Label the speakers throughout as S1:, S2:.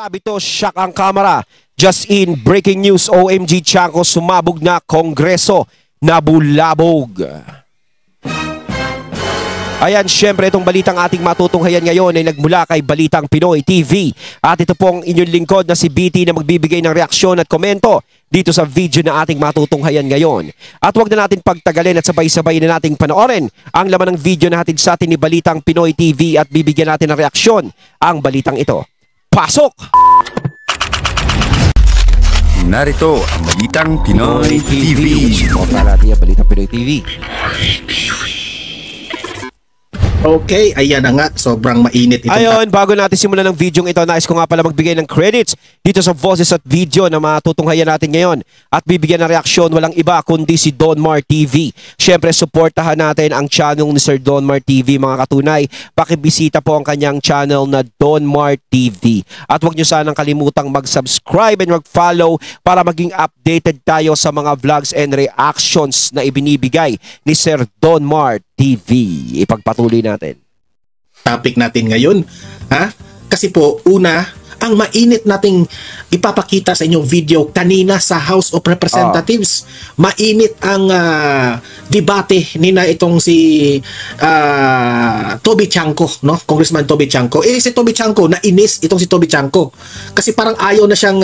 S1: Grabe to, shock ang kamera. Just in, breaking news, OMG Chanko sumabog na Kongreso, nabulabog. Ayan, syempre itong balitang ating matutunghayan ngayon ay nagmula kay Balitang Pinoy TV. At ito pong inyong lingkod na si BT na magbibigay ng reaksyon at komento dito sa video na ating matutunghayan ngayon. At huwag na natin pagtagalin at sabay-sabay na nating panoorin ang laman ng video na hatid sa atin ni Balitang Pinoy TV at bibigyan natin ng reaksyon ang balitang ito. Pasok!
S2: Narito ang Balitang Pinoy TV.
S1: Suporta natin ang Balitang Pinoy TV.
S3: Okay, ayan na nga. Sobrang mainit ito.
S1: Ayun, bago natin simulan ng video ito, nais ko nga pala magbigay ng credits dito sa voices at video na matutunghayan natin ngayon. At bibigyan ng reaksyon, walang iba kundi si Donmar TV. Siyempre, supportahan natin ang channel ni Sir Donmar TV, mga katunay. Pakibisita po ang kanyang channel na Donmar TV. At huwag nyo sanang kalimutang mag-subscribe and mag-follow para maging updated tayo sa mga vlogs and reactions na ibinibigay ni Sir Donmar TV. Ipagpatuloy natin.
S3: Topic natin ngayon, ha? Kasi po, una, ang mainit nating ipapakita sa inyong video kanina sa House of Representatives. Mainit ang debate nina itong si Toby Chanko, no? Congressman Toby Chanko. Si Toby Chanko, nainis itong si Toby Chanko. Kasi parang ayaw na siyang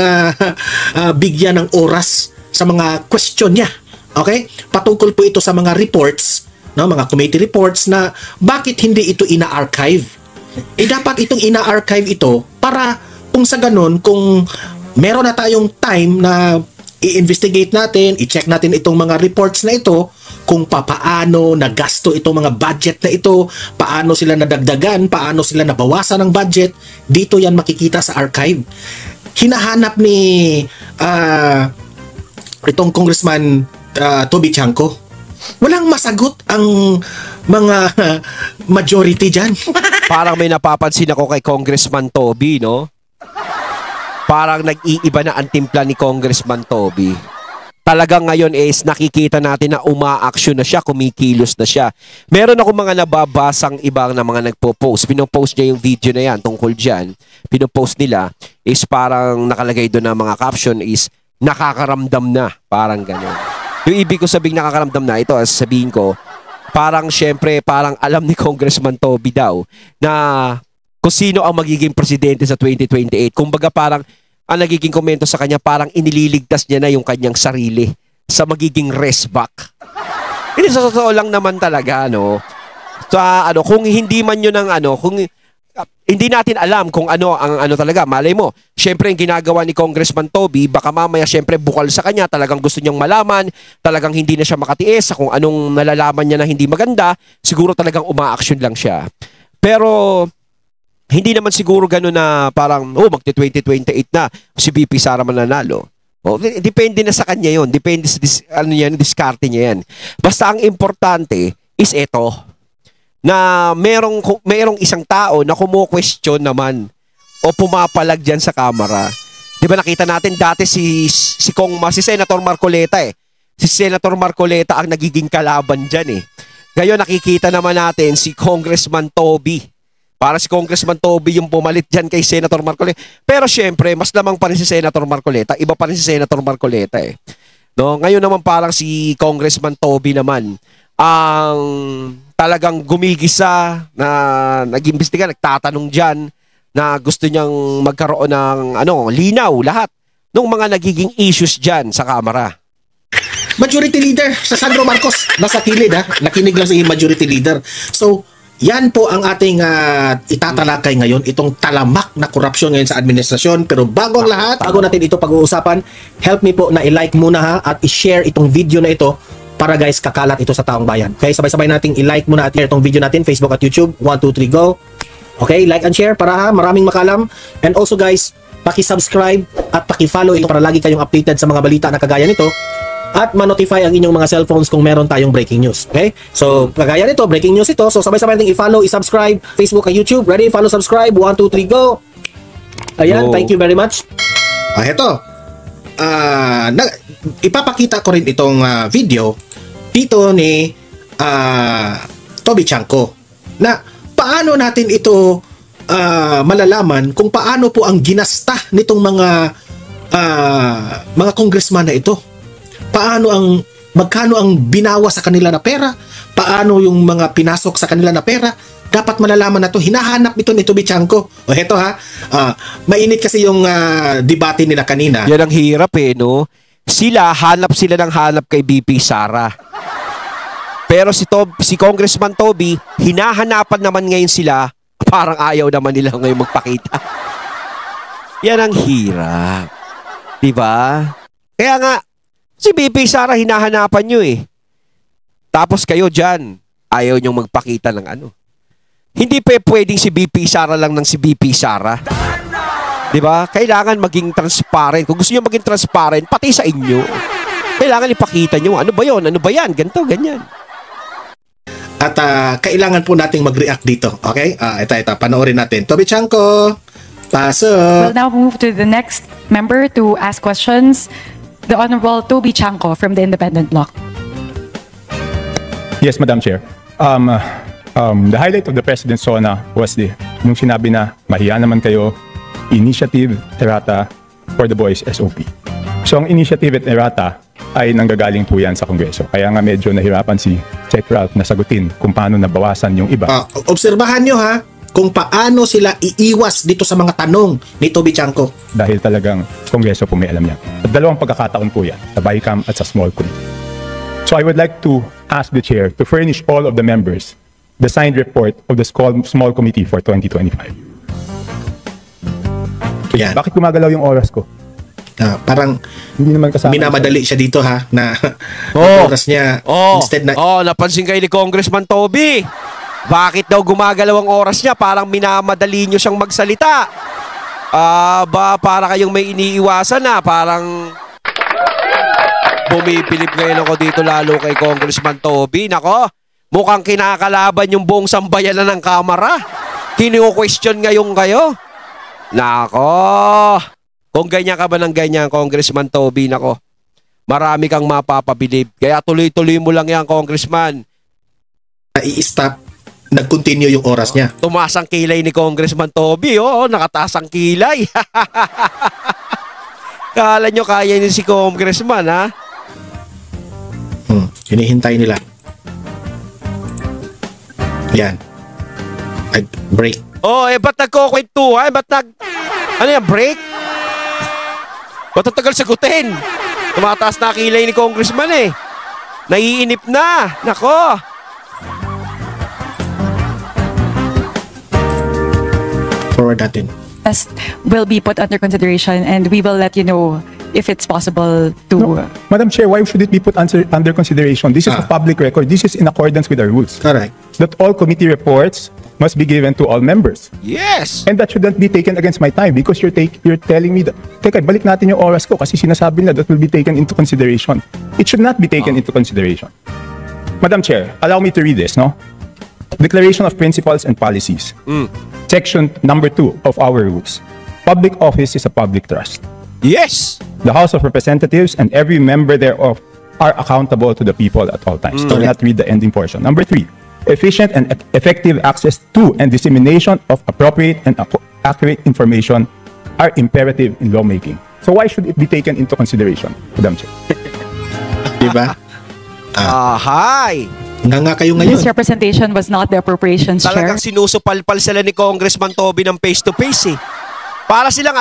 S3: bigyan ng oras sa mga question niya. Okay? Patungkol po ito sa mga reports, no, mga committee reports na bakit hindi ito ina-archive. Dapat itong ina-archive ito para kung sa ganun, kung meron na tayong time na i-investigate natin, i-check natin itong mga reports na ito, kung paano nagasto itong mga budget na ito, paano sila nadagdagan, paano sila nabawasan ng budget, dito yan makikita sa archive. Hinahanap ni itong Congressman Toby Chanko. Walang masagot ang mga majority dyan.
S1: Parang may napapansin ako kay Congressman Toby, no? Parang nag-iiba na ang timpla ni Congressman Toby. Talagang ngayon is nakikita natin na uma-action na siya, kumikilos na siya. Meron ako mga nababasang ibang na mga nagpo-post. Pinopost niya yung video na yan tungkol dyan. Pinopost nila is parang nakalagay doon na mga caption is nakakaramdam na. Parang gano'n. Yung ibig ko sabing nakakaramdam na, ito sabihin ko, parang syempre, parang alam ni Congressman Toby daw na kung sino ang magiging presidente sa 2028. Kumbaga parang ang nagiging komento sa kanya, parang inililigtas niya na yung kanyang sarili sa magiging rest back. Hindi, sa totoo lang naman talaga, no? Sa, kung hindi man yun ang kung hindi natin alam kung ano ang talaga. Malay mo, syempre yung ginagawa ni Congressman Toby, baka mamaya syempre bukal sa kanya, talagang gusto niyang malaman, talagang hindi na siya makatiis sa kung anong nalalaman niya na hindi maganda, siguro talagang uma-action lang siya. Pero hindi naman siguro gano'n na parang, magti-2028 na, si VP Sara mananalo. Depende na sa kanya yon, depende sa diskarte niya yan. Basta ang importante is ito, na merong isang tao na kumu-question naman o pumapalag dyan sa camera. Di ba nakita natin dati si Senator Marcoleta Si Senator Marcoleta ang nagiging kalaban dyan Ngayon nakikita naman natin si Congressman Toby. Para si Congressman Toby yung pumalit dyan kay Senator Marcoleta. Pero syempre, mas lamang pa rin si Senator Marcoleta. Iba pa rin si Senator Marcoleta No? Ngayon naman parang si Congressman Toby naman ang talagang gumigisa na nag-imbestiga, nagtatanong dyan na gusto niyang magkaroon ng linaw lahat ng mga nagiging issues dyan sa Kamara.
S3: Majority Leader sa Sandro Marcos, nasa kilid nakinig lang sa Majority Leader. So, yan po ang ating itatalakay ngayon, itong talamak na korupsyon ngayon sa administrasyon. Pero bago ang lahat, bago natin ito pag-uusapan, help me po na i-like muna at i-share itong video na ito para guys, kakalat ito sa taong bayan. Okay, sabay-sabay nating i-like muna at share itong video natin, Facebook at YouTube. 1, 2, 3, go! Okay, like and share para maraming makalam. And also guys, paki-subscribe at paki-follow ito para lagi kayong updated sa mga balita na kagaya nito. At ma-notify ang inyong mga cellphones kung meron tayong breaking news. Okay? So, kagaya nito, breaking news ito. So, sabay-sabay nating i-follow, i-subscribe, Facebook at YouTube. Ready? Follow, subscribe. 1, 2, 3, go! Ayan, thank you very much. Ito. Ipapakita ko rin itong video dito ni Toby Chanko na paano natin ito malalaman kung paano po ang ginasta nitong mga congressman na ito. Magkano ang binawa sa kanila na pera, paano yung mga pinasok sa kanila na pera, dapat malalaman na to. Hinahanap ito ni Toby Chanko. O heto mainit kasi yung debate nila kanina.
S1: Yan ang hirap no? Hanap sila ng hanap kay BP Sara. Pero si Congressman Toby, hinahanapan naman ngayon sila, parang ayaw naman nila ngayon magpakita. Yan ang hirap. Diba? Kaya nga, si BP Sara hinahanapan nyo Tapos kayo dyan, ayaw nyong magpakita ng ano. Hindi pwedeng si BP Sara lang ng si BP Sara. Diba? Kailangan maging transparent. Kung gusto nyo maging transparent, pati sa inyo. Kailangan ipakita nyo. Ano ba yun? Ano ba yan? Ganito, ganyan.
S3: At kailangan po nating mag-react dito. Okay? Ito. Panoorin natin. Toby Chanko, pasok.
S4: We'll now move to the next member to ask questions. The Honorable Toby Chanko from the Independent Bloc.
S5: Yes, Madam Chair. The highlight of the President's SONA was nung sinabi na mahiya naman kayo, Initiative Errata for the Boys SOP. So ang Initiative at Errata ay nanggagaling po yan sa Kongreso. Kaya nga medyo nahirapan si Sec. Ralph na sagutin kung paano nabawasan yung iba.
S3: Obserbahan nyo kung paano sila iiwas dito sa mga tanong ni Toby Chanko.
S5: Dahil talagang Kongreso po may alam yan. At dalawang pagkakataon po yan, sa BICAM at sa small committee. So I would like to ask the Chair to furnish all of the members the signed report of the small committee for 2025.
S3: Yan.
S5: Bakit gumagalaw yung oras ko?
S3: Parang
S5: hindi naman kasama.
S3: Minamadali siya dito na oras niya instead na
S1: napansin kayo ni Congressman Toby. Bakit daw gumagalaw ang oras niya? Parang minamadali niyo siyang magsalita. Para kayong may iniiwasan na. Parang bumipilip ngayon ako dito lalo kay Congressman Toby. Nako, mukhang kinakalaban yung buong sambayanan ng Kamara. Kino-question ngayon kayo. Nako, kung ganyan ka ba ng ganyan, Congressman Toby, nako, marami kang mapapabilib. Kaya tuloy-tuloy mo lang yan, Congressman.
S3: I-stop, nag-continue yung oras niya.
S1: Tumaas ang kilay ni Congressman Toby, nakataas ang kilay. Kala nyo kaya niyo si Congressman, ha?
S3: Hinihintay nila. Yan. Break.
S1: Ba't nagkukwentuhan? Ano yan, break? Ba't ang tagal sagutin? Tumataas na kilay ni Congressman Naiinip na. Nako.
S3: Forward natin.
S4: Will be put under consideration and we will let you know if it's possible to...
S5: No. Madam Chair, why should it be put under consideration? This is a public record. This is in accordance with our rules.
S3: Correct.
S5: That all committee reports must be given to all members.
S1: Yes.
S5: And that shouldn't be taken against my time because you're telling me that, teka, balik natin yung oras ko kasi sinasabi na that will be taken into consideration. It should not be taken into consideration. Madam Chair, allow me to read this, no? Declaration of Principles and Policies. Section number 2 of our rules. Public office is a public trust.
S1: Yes.
S5: The House of Representatives and every member thereof are accountable to the people at all times. Do not read the ending portion. Number 3, efficient and effective access to and dissemination of appropriate and accurate information are imperative in lawmaking. So why should it be taken into consideration, Madam Chair?
S3: Diba?
S1: Hi.
S3: Nga kayo ngayon.
S4: This representation was not the appropriations, Chair.
S1: Talagang sinusupalpal sila ni Congressman Toby ng face-to-face Para silang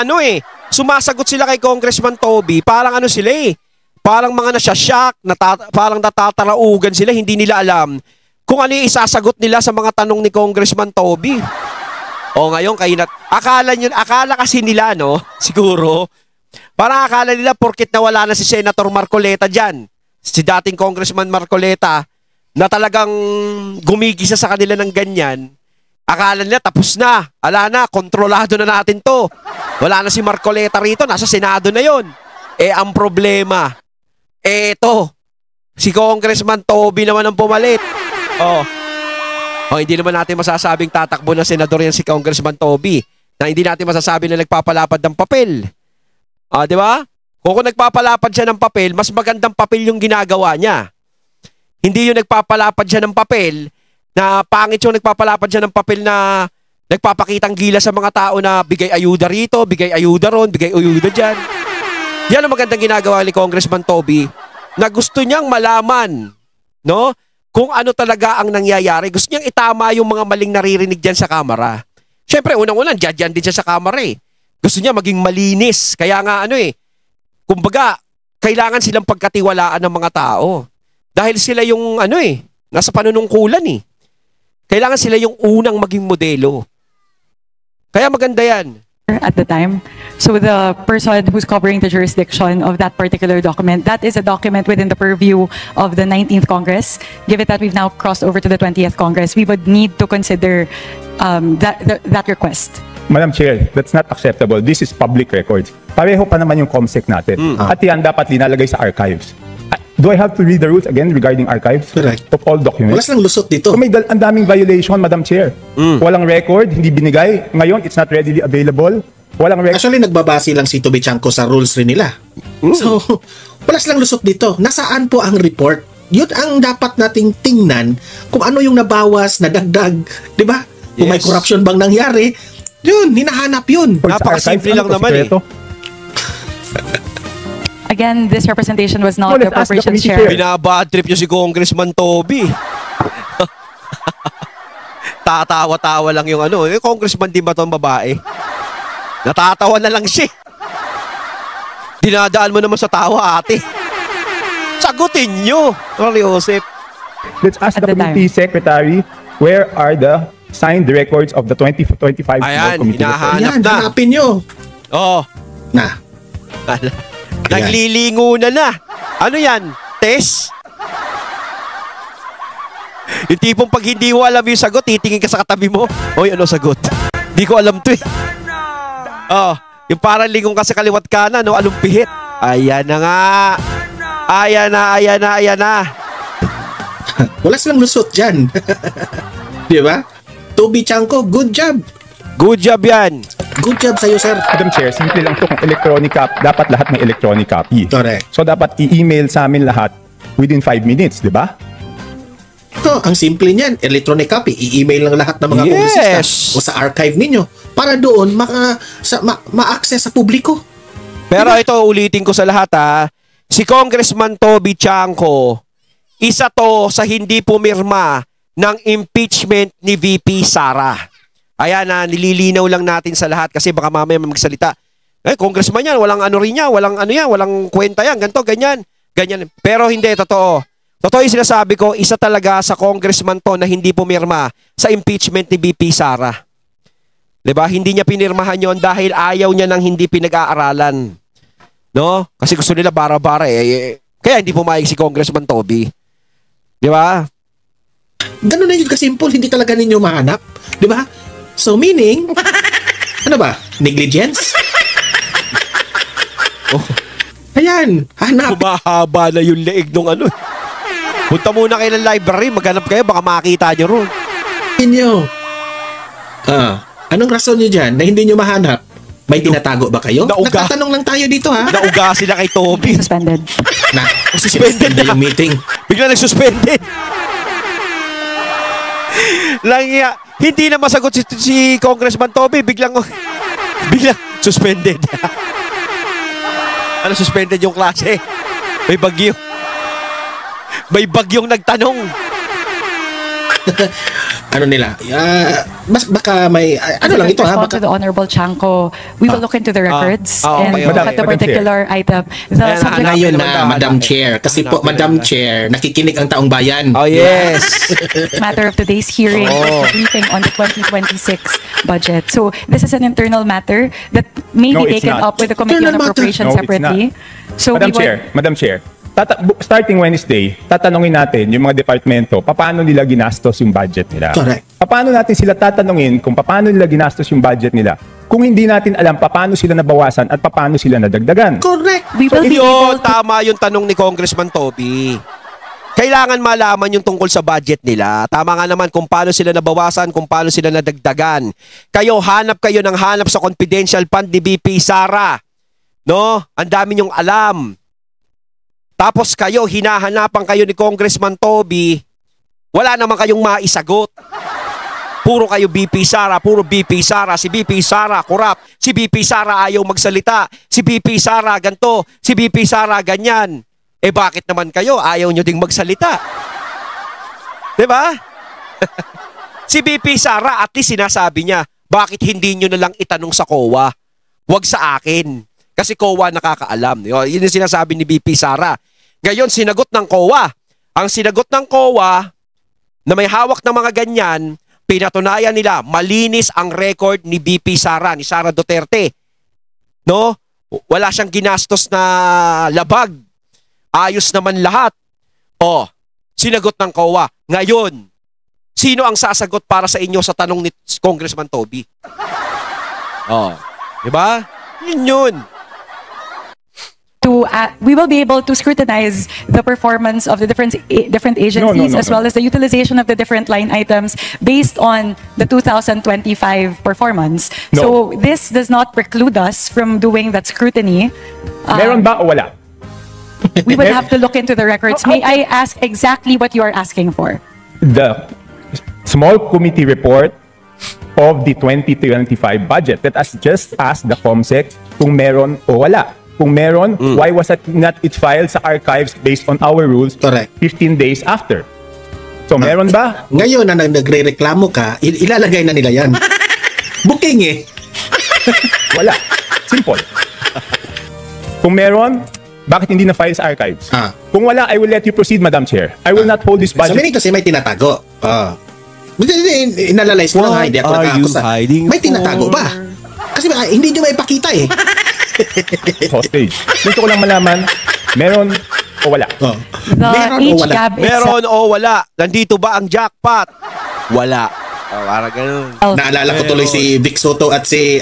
S1: sumasagot sila kay Congressman Toby, parang sila parang mga nasyasyak, parang natataraugan sila, hindi nila alam kung ano yung isasagot nila sa mga tanong ni Congressman Toby. Ngayon kayo akala kasi nila, siguro, parang akala nila porkit nawala na si Senator Marcoleta dyan, si dating Congressman Marcoleta, na talagang gumigisa sa kanila ng ganyan, akala nila tapos na, kontrolado na natin to. Wala na si Marcoleta rito, nasa Senado na yon. Ang problema, si Congressman Toby naman ang pumalit. Hindi naman natin masasabing tatakbo na senador yan si Congressman Toby. Na hindi natin masasabi na nagpapalapad ng papel. Di ba? Kung nagpapalapad siya ng papel, mas magandang papel yung ginagawa niya. Hindi yung nagpapalapad siya ng papel na pangit yung nagpapalapad siya ng papel na Nagpapakitang gila sa mga tao na bigay ayuda rito, bigay ayuda ron, bigay ayuda dyan. Yan ang magandang ginagawa ni Congressman Toby na gusto niyang malaman, no? Kung ano talaga ang nangyayari. Gusto niyang itama yung mga maling naririnig dyan sa kamera. Siyempre, unang-unang, dyan din siya sa kamera eh. Gusto niya maging malinis. Kaya nga kumbaga, kailangan silang pagkatiwalaan ng mga tao. Dahil sila yung nasa panunungkulan eh. Kailangan sila yung unang maging modelo. Kaya maganda yan.
S4: At the time. So the person who's covering the jurisdiction of that particular document, that is a document within the purview of the 19th Congress. Given that we've now crossed over to the 20th Congress, we would need to consider that request.
S5: Madam Chair, that's not acceptable. This is public records. Pareho pa naman yung COMSEC natin. At yan dapat linalagay sa archives. Do I have to read the rules again regarding archives
S3: Correct.
S5: of all documents?
S3: Walas lang lusot dito.
S5: So may ang daming violation, Madam Chair. Walang record, hindi binigay. Ngayon, it's not readily available. Walang record.
S3: Actually, nagbabase lang si Toby Chanco sa rules rin nila. So, walas lang lusot dito. Nasaan po ang report? Yun ang dapat nating tingnan kung ano yung nabawas, nadagdag. Di ba? Kung may
S1: Yes.
S3: corruption bang nangyari, yun, hinahanap yun.
S5: Sa
S1: Napakasimple
S5: archives,
S1: lang
S5: ano,
S1: naman
S5: sekreto?
S4: Again, this representation was
S5: No,
S4: not the
S5: let's ask the
S4: appropriations
S5: committee
S4: chair.
S5: chair.
S1: Binabad trip niyo si Congressman Toby. Tatawa-tawa lang yung congressman din ba itong babae? Natatawa na lang siya. Dinadaan mo naman sa tawa, ate. Sagutin nyo, Joseph.
S5: Let's ask
S4: At
S5: the
S4: the time.
S5: committee secretary, where are the signed records of the 2025
S1: Ayan,
S5: committee reports?
S1: hinahanap
S3: Ayan,
S1: na.
S3: hanapin nyo.
S1: Oh,
S3: Na.
S1: naglilingo na. Ano yan? Test? Yung tipong pag hindi mo alam yung sagot, titingin ka sa katabi mo. Hoy, ano sagot? Di ko alam to eh. Oh, yung parang lingong ka sa kaliwat kanan, anong pihit? Ayan na nga. Ayan na.
S3: Walas lang lusot dyan. Di ba? Toby Chanco, good job.
S1: Good job yan.
S3: Good job sa'yo, sir.
S5: Madam Chair, simple lang ito kung electronic copy. Dapat lahat may electronic copy.
S3: Correct.
S5: So dapat i-email sa amin lahat within 5 minutes, di ba?
S3: Ito, ang simple niyan. Electronic copy. I-email lang lahat ng mga
S1: Yes.
S3: kongresista o sa archive ninyo para doon ma-access sa publiko.
S1: Pero ito, ulitin ko sa lahat si Congressman Toby Chanco, isa to sa hindi pumirma ng impeachment ni VP Sara. Ayan nililinaw lang natin sa lahat kasi baka mamaya magsalita. Congressman yan, walang rin yan, walang kwenta yan, ganito, ganyan. Pero hindi, totoo. Totoo yung sinasabi ko, isa talaga sa congressman to na hindi pumirma sa impeachment ni VP Sara. Diba? Hindi niya pinirmahan yon dahil ayaw niya ng hindi pinag-aaralan. No? Kasi gusto nila bara-bara Kaya hindi pumayag si Congressman Toby. Di ba?
S3: Ganun na yun kasimple. Hindi talaga ninyo mahanap. Di ba? So meaning, ano ba? Negligence? Ayan, hanap.
S1: Kumahaba na yung leeg nung Punta muna kayo ng library, maghanap kayo, baka makita nyo ron.
S3: Inyo. Anong rason nyo dyan na hindi nyo mahanap? May tinatago ba kayo?
S1: Nauga.
S3: Nagtatanong lang tayo dito, ha?
S1: Nauga sila kay Toby.
S4: Suspended.
S3: Na,
S1: Suspended na.
S3: yung meeting.
S1: Bigla nag-suspended. Hindi na masagot si Congressman Toby, biglang suspended. Suspended yung klase? May bagyo. May bagyong nagtanong.
S3: Ano nila? Baka may... ano lang ito, ha?
S4: Respond to the Honorable Chanco, we will look into the records and
S1: okay,
S4: look
S1: okay.
S4: at the
S5: Madam
S4: particular item. The
S1: Ayan,
S4: subject
S3: Ngayon
S1: naman
S3: na,
S1: tayo.
S3: Madam Chair. Kasi po, Madam Chair, nakikinig ang taong bayan.
S1: Oh, yes.
S4: matter of today's hearing is
S1: Oh.
S4: the briefing on the 2026 budget. So this is an internal matter that may
S5: No,
S4: be
S5: it's
S4: taken
S5: not.
S4: up with the Committee on
S3: Internal matter.
S4: Appropriations
S5: No, it's
S4: separately. So
S5: Madam Chair, starting Wednesday, tatanungin natin yung mga departamento paano nila ginastos yung budget nila.
S3: Correct.
S5: Paano natin sila tatanungin kung paano nila ginastos yung budget nila kung hindi natin alam paano sila nabawasan at paano sila nadagdagan.
S3: Correct.
S4: we will be able to
S1: Tama yung tanong ni Congressman Toby. Kailangan malaman yung tungkol sa budget nila. Tama nga naman kung paano sila nabawasan, kung paano sila nadagdagan. Hanap kayo ng hanap sa confidential fund ni VP Sara. No? Ang dami nyong alam. Tapos kayo, hinahanapan kayo ni Congressman Toby, wala naman kayong maisagot. Puro kayo BP Sara, puro BP Sara. Si BP Sara, kurap. Si BP Sara ayaw magsalita. Si BP Sara, ganto. Si BP Sara, ganyan. Eh bakit naman kayo ayaw nyo ding magsalita? Diba? Si BP Sara, at least sinasabi niya, bakit hindi nyo na lang itanong sa COA? Huwag sa akin. Kasi COA nakakaalam. Yun yung sinasabi ni BP Sara. Ngayon, sinagot ng COA. Ang sinagot ng COA na may hawak ng mga ganyan, pinatunayan nila, malinis ang record ni BP Sara, ni Sara Duterte. No? Wala siyang ginastos na labag. Ayos naman lahat. Oh, sinagot ng COA. Ngayon, sino ang sasagot para sa inyo sa tanong ni Congressman Toby? Oh, di ba? Yun.
S4: We will be able to scrutinize the performance of the different agencies as well as the utilization of the different line items based on the 2025 performance.
S5: No.
S4: So this does not preclude us from doing that scrutiny.
S5: Meron ba o wala?
S4: We would have to look into the records. May I ask exactly what you are asking for?
S5: The small committee report of the 2025 budget. Let us just ask the COMSEC kung meron o wala. Kung meron, why was it not filed sa archives based on our rules
S3: Correct.
S5: 15 days after? So meron ba?
S3: Ngayon na nagre-reklamo ka, ilalagay na nila yan. Booking eh.
S5: Wala. Simple. Kung meron, bakit hindi na file sa archives? Kung wala, I will let you proceed, Madam Chair. I will not hold this
S3: Sabi
S5: budget.
S3: nito kasi may tinatago. Inanalyze mo lang ha, hindi ako
S1: What are you
S3: nakakakusa.
S1: hiding
S3: May tinatago
S1: for?
S3: ba? Kasi hindi nyo maipakita eh.
S5: Hostage. Gusto ko lang malaman, meron o wala?
S3: Oh.
S4: The
S3: Meron o wala?
S4: HGAB
S1: Meron o wala? Nandito ba ang jackpot? Wala. Oh, parang ganun.
S3: Naalala ko tuloy si Vic Soto at si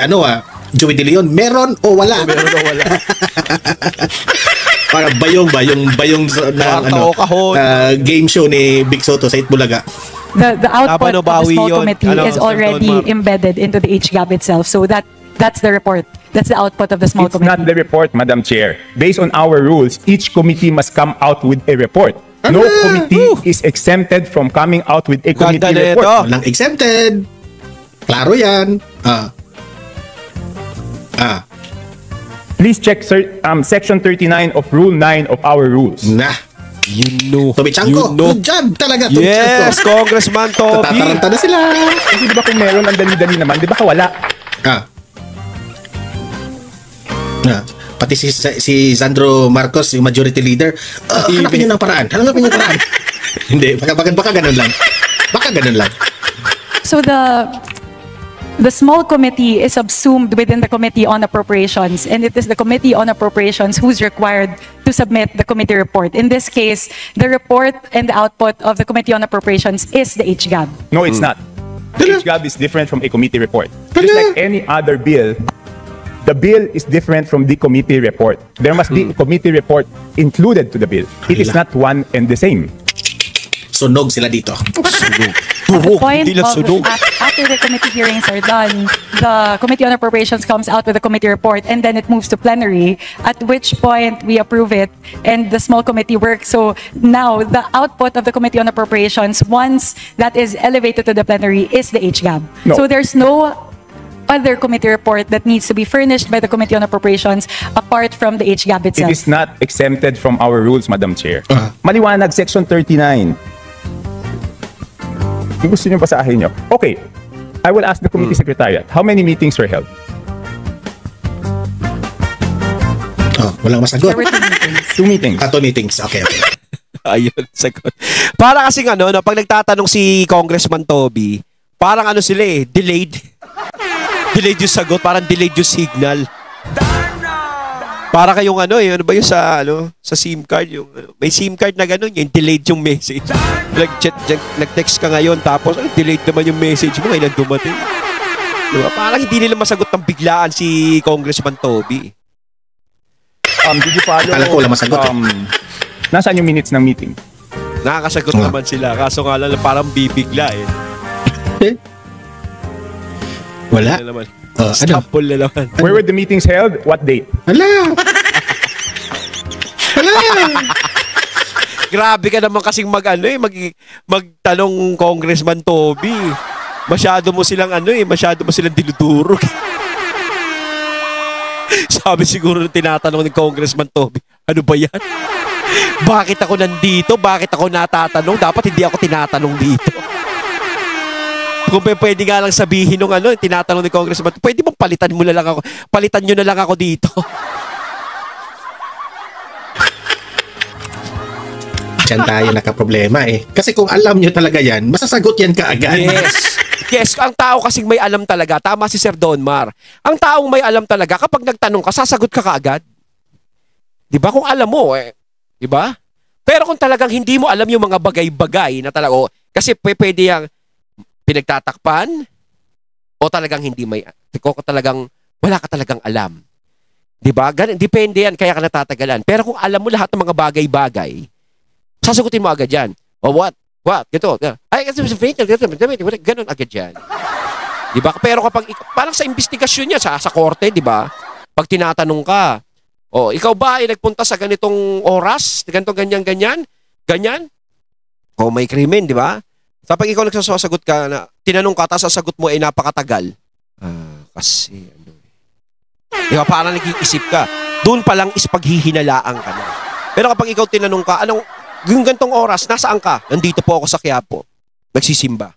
S3: Joey De Leon. Meron o wala?
S1: Meron o wala?
S3: Para bayong na
S1: Kahon.
S3: game show ni Vic Soto sa Itbulaga.
S4: The output of the
S1: Nabawi
S4: small
S1: yun.
S4: committee is
S1: Sir
S4: already
S1: Don Mar?
S4: embedded into the HGAB itself. So that's the report. That's the output of the small
S5: It's
S4: committee.
S5: not the report, Madam Chair. Based on our rules, each committee must come out with a report. No committee is exempted from coming out with a committee
S1: Ganda na
S5: report.
S1: ito.
S3: Walang exempted. Klaro yan.
S5: Please check section 39 of Rule 9 of our rules.
S1: You know.
S3: Toby Chanko. Good job talaga, Toby
S1: Yes,
S3: Chanko.
S1: Congressman Toby.
S3: Tataranta na sila.
S5: Kasi di ba kung meron, ang dali-dali naman, di ba wala?
S3: Pati si Sandro Marcos, yung majority leader, hanapin nyo ng paraan. Hindi, baka ganun lang. Baka ganun lang.
S4: So the small committee is subsumed within the Committee on Appropriations, and it is the Committee on Appropriations who's required to submit the committee report. In this case, the report and the output of the Committee on Appropriations is the HGAB.
S5: No, it's not. The HGAB is different from a committee report. Just like any other bill, the bill is different from the committee report. There must be a committee report included to the bill. It is not one and the same.
S3: Sunog sila dito.
S4: At the point after the committee hearings are done, the Committee on Appropriations comes out with a committee report, and then it moves to plenary, at which point we approve it and the small committee works. So now the output of the Committee on Appropriations, once that is elevated to the plenary, is the HGAB.
S5: No.
S4: So there's no other committee report that needs to be furnished by the Committee on Appropriations apart from the HGAB
S5: It
S4: itself.
S5: is not exempted from our rules, Madam Chair. Maliwanag, section 39. Kung gusto nyo basahin nyo. Okay, I will ask the committee secretariat, how many meetings were held?
S3: Walang masagot.
S4: There were 2 meetings.
S5: 2 meetings.
S3: 2 meetings. Okay.
S1: Ayun, sagot. Para kasing pag nagtatanong si Congressman Toby, parang sila delayed. Delayed yung sagot, parang delayed yung signal. Para kayong ano ba yung sa SIM card, yung may SIM card na gano'n, yung delayed yung message. Nag-text ka ngayon, tapos delayed naman yung message mo, kailan dumating. Diba? Parang hindi nila masagot ng biglaan si Congressman Toby.
S5: Did you follow?
S3: Akala ko wala masagot.
S5: Nasaan yung minutes ng meeting?
S1: Nakakasagot naman sila, kaso nga lang parang bibigla
S3: Wala.
S1: Ano naman?
S3: Ano?
S1: Na naman.
S5: Where were the meetings held? What date?
S3: Hala.
S1: Grabe ka naman kasing magtanong Congressman Toby. Masyado mo silang masyado mo silang dinudurog. Sabi siguro ng tinatanong ni Congressman Toby, ano ba yan? Bakit ako nandito? Bakit ako natatanong? Dapat hindi ako tinatanong dito. Kung pwede nga lang sabihin nung tinatanong ni Congressman, pwede mong palitan mo na lang ako. Palitan nyo na lang ako dito.
S3: Diyan tayo nakaproblema eh. Kasi kung alam nyo talaga yan, masasagot yan kaagad.
S1: Yes, ang tao kasing may alam talaga. Tama si Sir Donmar. Ang taong may alam talaga, kapag nagtanong ka, sasagot ka kaagad. Di ba? Kung alam mo, di ba? Pero kung talagang hindi mo alam yung mga bagay-bagay na talaga, kasi pwede yung pinagtatakpan, o talagang hindi may, o talagang, wala ka talagang alam. Di ba? Depende yan, kaya ka natatagalan. Pero kung alam mo lahat ng mga bagay-bagay, sasagutin mo agad yan. O what? Gito. Ay, kasi ganun agad yan. Diba? Pero kapag, parang sa investigasyon niya, sa korte, diba? Pag tinatanong ka, ikaw ba ay nagpunta sa ganitong oras? Ganito, ganyan? O may krimen, diba? Kapag ikaw nagsasagot ka, tinanong ka, tapos sasagot mo ay napakatagal. Kasi, diba? Parang nag-iisip ka. Doon pa lang is paghihinalaan ka na. Pero kapag ikaw tinanong ka, yung gantong oras, nasaan ka? Nandito po ako sa Quiapo. Nagsisimba.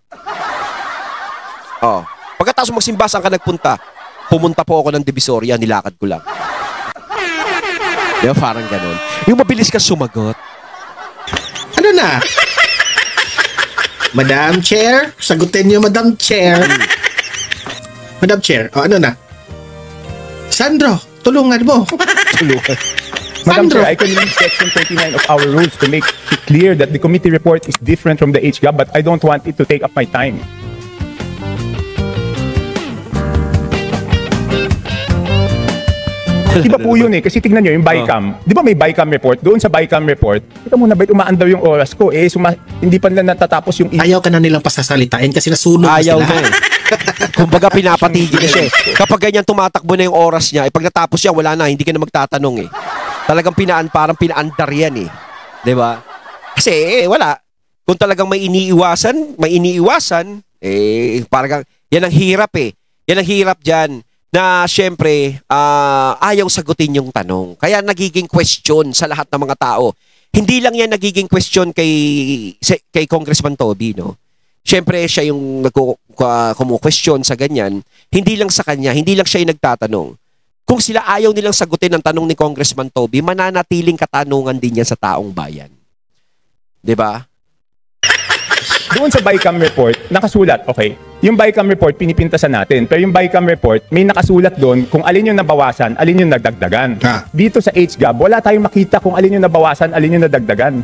S1: Pagkatapos magsimba, saan ka nagpunta? Pumunta po ako ng Divisoria, nilakad ko lang. Diba, parang ganun. Yung mabilis ka sumagot.
S3: Ano na? Madam Chair? Sagutin niyo, Madam Chair. Madam Chair, ano na? Sandro, tulungan mo.
S1: Tulungan.
S5: Madam Chair, I can read Section 39 of our rules to make it clear that the committee report is different from the HGAB, but I don't want it to take up my time. Iba po yun eh, kasi tignan nyo yung BICAM. Di ba may BICAM report? Doon sa BICAM report, kita mo na ba umaandaw yung oras ko eh, hindi pa na natatapos yung...
S3: Ayaw ka na nilang pasasalitain kasi nasunog na
S1: Ayaw
S3: sila.
S1: na eh. Kumbaga pinapatigil na siya eh. Kapag ganyan tumatakbo na yung oras niya, pag natapos siya, wala na, hindi ka na magtatanong eh. Talagang parang pinaandar yan eh. Diba? Kasi wala. Kung talagang may iniiwasan, parang yan ang hirap eh. Yan ang hirap dyan na syempre ayaw sagutin yung tanong. Kaya nagiging question sa lahat ng mga tao. Hindi lang yan nagiging question kay Congressman Toby, no? Syempre siya yung kumu-question sa ganyan. Hindi lang sa kanya, hindi lang siya yung nagtatanong. Kung sila ayaw nilang sagutin ang tanong ni Congressman Toby, mananatiling katanungan din yan sa taong bayan. 'Di ba?
S5: Doon sa BICAM report, nakasulat, okay, yung BICAM report, pinipintasan natin. Pero yung BICAM report, may nakasulat doon kung alin yung nabawasan, alin yung nagdagdagan. Dito sa HGAB, wala tayong makita kung alin yung nabawasan, alin yung nadagdagan.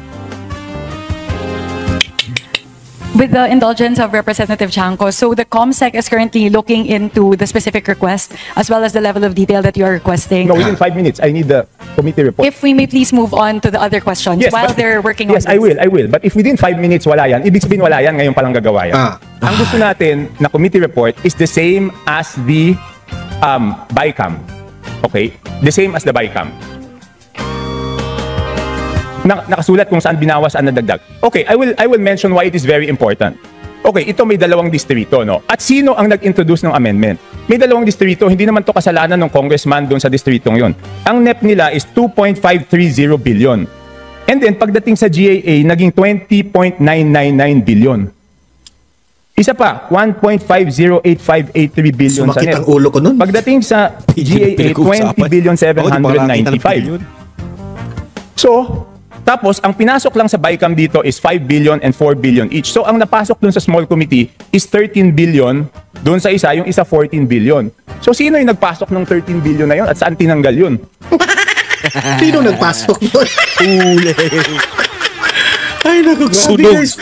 S4: With the indulgence of Representative Chanco, so the COMSEC is currently looking into the specific request as well as the level of detail that you are requesting.
S5: No, within 5 minutes, I need the committee report.
S4: If we may please move on to the other questions while they're working on
S5: yes,
S4: this.
S5: I will. But if within 5 minutes wala yan, ibig sabihin wala yan, ngayon palang gagawa yan. Ang gusto natin na committee report is the same as the BICAM. Okay? The same as the BICAM. Nakasulat kung saan binawas ang nadagdag. Okay, I will mention why it is very important. Okay, ito may dalawang distrito, no? At sino ang nag-introduce ng amendment? May dalawang distrito, hindi naman to kasalanan ng congressman doon sa distritong yon. Ang NEP nila is 2.530 billion. And then, pagdating sa GAA, naging 20.999 billion. Isa pa, 1.508583 billion sa NEP.
S3: Sumakit ang ulo ko nun.
S5: Pagdating sa GAA, 20 billion 795. So, tapos, ang pinasok lang sa BICAM dito is 5 billion and 4 billion each. So, ang napasok dun sa small committee is 13 billion. Dun sa isa, yung isa 14 billion. So, sino yung nagpasok ng 13 billion na yun at saan tinanggal yun?
S3: Sino nagpasok doon?
S1: Uli.
S3: Ay, naku, grabe guys.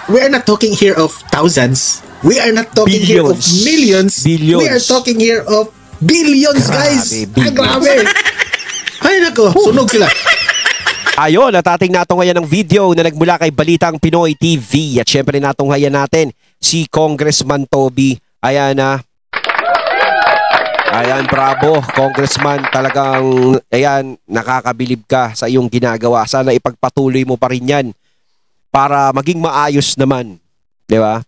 S3: We are not talking here of thousands. We are not talking here of millions.
S1: Billions.
S3: We are talking here of billions, guys.
S1: Billions.
S3: Grabe. Ay, naku, sunog sila.
S1: Ayon, natating natunghayan ng video na nagmula kay Balitang Pinoy TV. At syempre natunghayan natin si Congressman Toby. Ayan na. Ayan, bravo, Congressman. Talagang, ayan, nakakabilib ka sa iyong ginagawa. Sana ipagpatuloy mo pa rin yan para maging maayos naman. Di ba?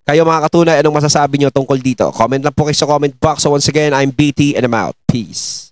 S1: Kayo mga katunay, anong masasabi nyo tungkol dito? Comment lang po kayo sa comment box. So once again, I'm BT and I'm out. Peace.